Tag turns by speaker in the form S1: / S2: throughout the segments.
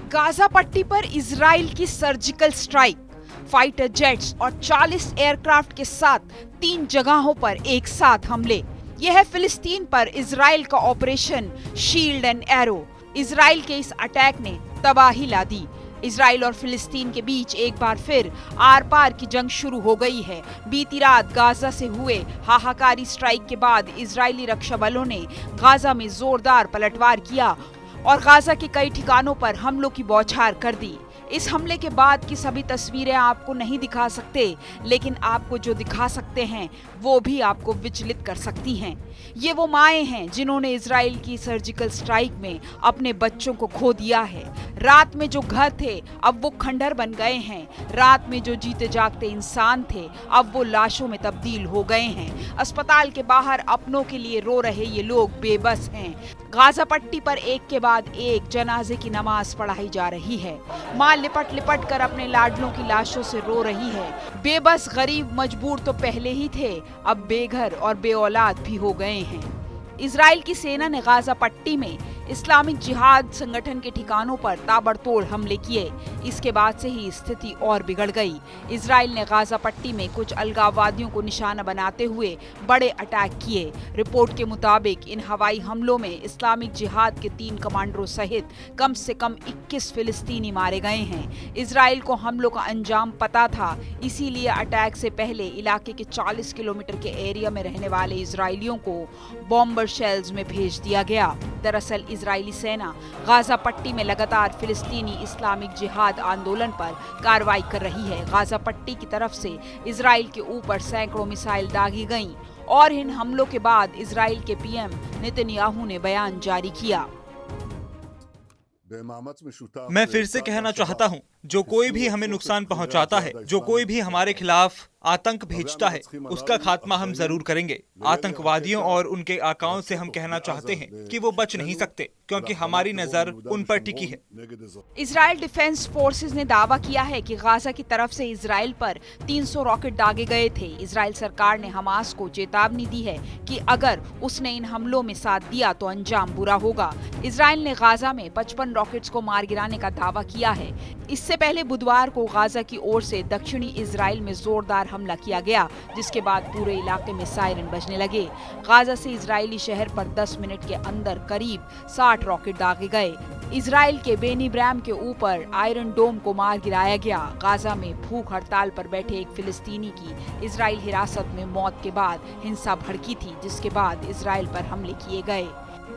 S1: Gaza पट्टी पर Israel की सर्जिकल स्ट्राइक, फाइटर जेट्स और 40 एयरक्राफ्ट के साथ 3 जगहों पर एक साथ हमले। यह है फिलिस्तीन पर इजराइल का operation shield and arrow. Israel के इस अटैक ने तबाही ला दी। इजराइल और फिलिस्तीन के बीच एक बार फिर आर पार की जंग शुरू हो गई है। बीती रात गाजा से हुए हाहाकारी स्ट्राइक के बाद इजरायली रक्षा बलों ने गाजा में जोरदार पलटवार किया और गाजा के कई ठिकानों पर हमलों की बौछार कर दी। इस हमले के बाद की सभी तस्वीरें आपको नहीं दिखा सकते, लेकिन आपको जो दिखा सकते हैं वो भी आपको विचलित कर सकती हैं। ये वो माएं हैं जिन्होंने इजराइल की सर्जिकल स्ट्राइक में अपने बच्चों को खो दिया है। रात में जो घर थे अब वो खंडहर बन गए हैं। रात में जो जीते जागते इंसान थे अब वो लाशों में तब्दील हो गए हैं। अस्पताल के बाहर अपनों के लिए रो रहे ये लोग बेबस हैं। गाजा पट्टी पर एक के बाद एक जनाजे की नमाज पढ़ाई जा रही है। माँ लिपट लिपट कर अपने लाडलों की लाशों से रो रही है। बेबस गरीब मजबूर तो पहले ही थे, अब बेघर और बेऔलाद भी हो गए हैं। इजराइल की सेना ने गाजा पट्टी में इस्लामिक जिहाद संगठन के ठिकानों पर ताबड़तोड़ हमले किए। इसके बाद से ही स्थिति और बिगड़ गई। इजराइल ने गाजा पट्टी में कुछ अलगाववादियों को निशाना बनाते हुए बड़े अटैक किए। रिपोर्ट के मुताबिक इन हवाई हमलों में इस्लामिक जिहाद के 3 कमांडरों सहित कम से कम 21 फिलिस्तीनी मारे गए हैं। इजराइल को हमलों का अंजाम पता था, इसीलिए अटैक से पहले इलाके के 40 किलोमीटर के एरिया में रहने वाले इजरायलियों को बॉम्बर शेल्स में भेज दिया गया। दरअसल इजरायली सेना गाजा पट्टी में लगातार फिलिस्तीनी इस्लामिक जिहाद आंदोलन पर कार्रवाई कर रही है। गाजा पट्टी की तरफ से इजराइल के ऊपर सैकड़ों मिसाइल दागी गईं और इन हमलों के बाद इजराइल के पीएम नेतन्याहू ने बयान जारी किया।
S2: मैं फिर से कहना चाहता हूं, जो कोई भी हमें नुकसान पहुंचाता है, जो कोई भी हमारे खिलाफ आतंक भेजता है, उसका खात्मा हम जरूर करेंगे। आतंकवादियों और उनके आकाओं से हम कहना चाहते हैं कि वो बच नहीं सकते, क्योंकि हमारी नजर उन पर टिकी है।
S1: इजराइल डिफेंस फोर्सेस ने दावा किया है कि गाजा की तरफ से इजराइल पर 300 रॉकेट दागे गए थे। इजराइल सरकार ने हमास को चेतावनी दी है कि अगर उसने इन हमलों में साथ दिया तो अंजाम बुरा होगा। इजराइल ने गाजा में 55 रॉकेट्स को मार गिराने का दावा किया है। इससे पहले बुधवार को गाजा की ओर से दक्षिणी इजराइल में जोरदार हमला किया गया, जिसके बाद पूरे इलाके में सायरन बजने लगे। गाजा से इजरायली शहर पर 10 मिनट के अंदर करीब 60 रॉकेट दागे गए। इजराइल के बेनी ब्रैम के ऊपर आयरन डोम को मार गिराया गया। गाजा में भूख हड़ताल पर बैठे एक फिलिस्तीनी की इजराइल हिरासत में मौत के बाद हिंसा भड़की थी, जिसके बाद इजराइल पर हमले किए गए।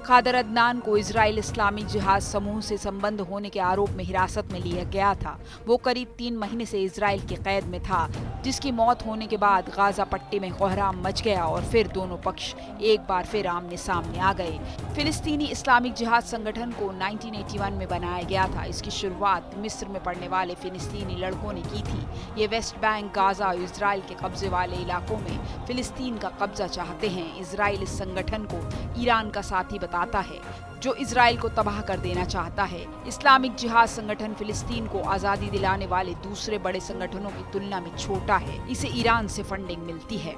S1: खादर अदनान को इजराइल इस्लामिक जिहाद समूह से संबंध होने के आरोप में हिरासत में लिया गया था। वो करीब 3 महीने से इजराइल की कैद में था, जिसकी मौत होने के बाद गाजा पट्टी में कोहराम मच गया और फिर दोनों पक्ष एक बार फिर आमने सामने आ गए। फिलिस्तीनी इस्लामिक जिहाद संगठन को 1981 में बनाया गया था। इसकी शुरुआत मिस्र में पढ़ने वाले फिलिस्तीनी लड़कों ने की थी। ये वेस्ट बैंक, गाजा और इजराइल के कब्जे वाले इलाकों में फिलिस्तीन का कब्जा चाहते हैं। इजराइल इस संगठन को ईरान का साथी बताता है, जो इजराइल को तबाह कर देना चाहता है। इस्लामिक जिहाद संगठन फिलिस्तीन को आजादी दिलाने वाले दूसरे बड़े संगठनों की तुलना में छोटा है। इसे ईरान से फंडिंग मिलती है।